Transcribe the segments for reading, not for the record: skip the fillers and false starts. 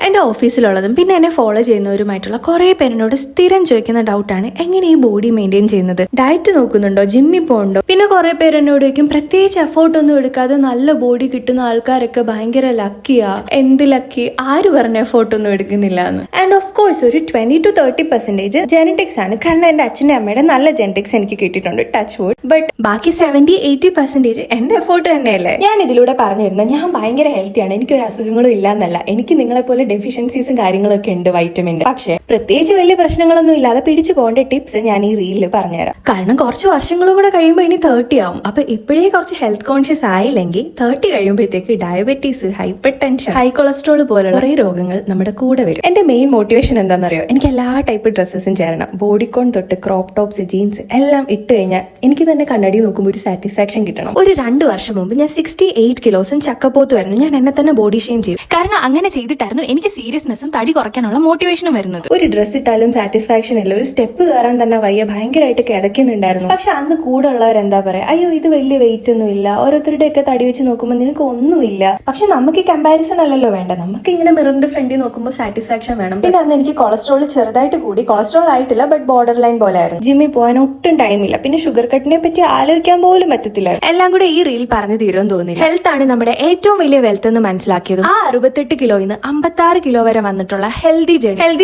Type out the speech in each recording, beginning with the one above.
എന്റെ ഓഫീസിലുള്ളതും പിന്നെ എന്നെ ഫോളോ ചെയ്യുന്നവരുമായിട്ടുള്ള കുറെ പേരെന്നോട് സ്ഥിരം ചോദിക്കുന്ന ഡൗട്ടാണ് എങ്ങനെ ഈ ബോഡി മെയിൻറ്റെയിൻ ചെയ്യുന്നത്, ഡയറ്റ് നോക്കുന്നുണ്ടോ, ജിമ്മിൽ പോകുന്നുണ്ടോ. പിന്നെ കുറെ പേര് എന്നോട് ചോദിക്കും പ്രത്യേകിച്ച് എഫോർട്ട് ഒന്നും എടുക്കാതെ നല്ല ബോഡി കിട്ടുന്ന ആൾക്കാരൊക്കെ ഭയങ്കര ലക്കിയാ. എന്ത് ലക്കി? ആര് പറഞ്ഞ എഫോർട്ട് ഒന്നും എടുക്കുന്നില്ല എന്ന്. ആൻഡ് ഓഫ് കോഴ്സ് ഒരു 20-30% ജെനറ്റിക്സ് ആണ്. കാരണം എന്റെ അച്ഛൻ്റെ അമ്മയുടെ നല്ല ജെനറ്റിക്സ് എനിക്ക് കിട്ടിയിട്ടുണ്ട്, ടച്ച് വുഡ്. ബട്ട് ബാക്കി 70-80% എന്റെ എഫോർട്ട് തന്നെയല്ലേ. ഞാൻ ഇതിലൂടെ പറഞ്ഞു വരുന്നത് ഞാൻ ഭയങ്കര ഹെൽത്തിയാണ്, എനിക്കൊരു അസുഖങ്ങളും ഇല്ലാന്നല്ല. എനിക്ക് നിങ്ങളെ പോലെ ഡെഫിഷ്യൻസീസും കാര്യങ്ങളൊക്കെ ഉണ്ട് വൈറ്റമിൻ്റെ. പക്ഷേ പ്രത്യേകിച്ച് വലിയ പ്രശ്നങ്ങളൊന്നും ഇല്ലാതെ പിടിച്ചു പോകേണ്ട ടിപ്സ് ഞാൻ ഈ റീലിൽ പറഞ്ഞുതരാം. കാരണം കുറച്ച് വർഷങ്ങളും കൂടെ കഴിയുമ്പോൾ ഇനി 30 ആവും. അപ്പൊ ഇപ്പോഴേ കുറച്ച് ഹെൽത്ത് കോൺഷ്യസ് ആയില്ലെങ്കിൽ 30 കഴിയുമ്പോഴത്തേക്ക് diabetes, hyper tension, high cholesterol പോലുള്ള കുറേ രോഗങ്ങൾ നമ്മുടെ കൂടെ വരും. എന്റെ മെയിൻ മോട്ടിവേഷൻ എന്താണെന്നറിയോ? എനിക്ക് എല്ലാ ടൈപ്പ് ഡ്രസ്സസും ചേരണം. ബോഡിക്കോൺ തൊട്ട് ക്രോപ്പ് ടോപ്സ്, ജീൻസ് എല്ലാം ഇട്ട് കഴിഞ്ഞാൽ എനിക്ക് തന്നെ കണ്ണടി നോക്കുമ്പോൾ ഒരു സാറ്റിസ്ഫാക്ഷൻ കിട്ടണം. ഒരു 2 വർഷം മുമ്പ് ഞാൻ 68 കിലോസും ചക്കപ്പോത്തുമായിരുന്നു. ഞാൻ എന്നെ തന്നെ ബോഡി ഷെയിം ചെയ്യും. കാരണം അങ്ങനെ ചെയ്തിട്ടായിരുന്നു എനിക്ക് സീരിയസ്നെസ്സും തടി കുറയ്ക്കാനുള്ള മോട്ടിവേഷനും വരുന്നത്. ഒരു ഡ്രസ്സ് ഇട്ടാലും സാറ്റിസ്ഫാക്ഷൻ ഇല്ല, ഒരു സ്റ്റെപ്പ് കയറാൻ തന്നെ വയ്യ, ഭയങ്കരമായിട്ട് കിതയ്ക്കുന്നുണ്ടായിരുന്നു. പക്ഷെ അന്ന് കൂടെ ഉള്ളവർ എന്താ പറയാ, അയ്യോ ഇത് വലിയ വെയിറ്റ് ഒന്നും ഇല്ല, ഓരോരുത്തരുടെ ഒക്കെ തടി വെച്ച് നോക്കുമ്പോൾ നിനക്ക് ഒന്നുമില്ല. പക്ഷെ നമുക്ക് കമ്പാരിസൺ അല്ലല്ലോ വേണ്ട, നമുക്ക് ഇങ്ങനെ മിററിന്റെ ഫ്രണ്ടിൽ നോക്കുമ്പോൾ സാറ്റിസ്ഫാക്ഷൻ വേണം. പിന്നെ അന്ന് എനിക്ക് കൊളസ്ട്രോൾ ചെറുതായിട്ട് കൂടി, കൊളസ്ട്രോൾ ആയിട്ടില്ല ബട്ട് ബോർഡർ ലൈൻ പോലെ ആയിരുന്നു. ജിമ്മിൽ പോകാൻ ഒട്ടും ടൈമില്ല, പിന്നെ ഷുഗർ കട്ടിനെ പറ്റി ആലോചിക്കാൻ പോലും പറ്റത്തില്ല. എല്ലാം കൂടെ ഈ റീൽ പറഞ്ഞു തീരുമെന്ന് തോന്നില്ല. ഹെൽത്ത് ആണ് നമ്മുടെ ഏറ്റവും വലിയ വെൽത്ത് എന്ന് മനസ്സിലാക്കിയത് ആ 68 കിലോയിൽ നിന്ന് 56 കിലോ വരെ വന്നിട്ടുള്ള ഹെൽത്തി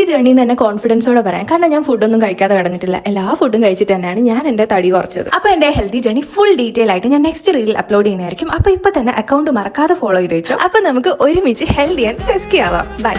ജേർണി തന്നെ കോൺഫിഡൻസോടെ പറയാം. കാരണം ഞാൻ ഫുഡൊന്നും കഴിക്കാതെ കിടന്നിട്ടില്ല, എല്ലാ ഫുഡും കഴിച്ചിട്ട് തന്നെയാണ് ഞാൻ എന്റെ തടി കുറച്ചത്. അപ്പൊ എന്റെ ഹെൽത്തി ജേർണി ഫുൾ ഡീറ്റെയിൽ ആയിട്ട് ഞാൻ നെക്സ്റ്റ് റീലിൽ അപ്ലോഡ് ചെയ്യുന്നതായിരിക്കും. അപ്പൊ ഇപ്പൊ തന്നെ അക്കൗണ്ട് മറക്കാതെ ഫോളോ ചെയ്ത് വെച്ചു. അപ്പൊ നമുക്ക് ഒരുമിച്ച് ഹെൽത്തി ആൻഡ് സെസ്കി ആവാം. ബൈ.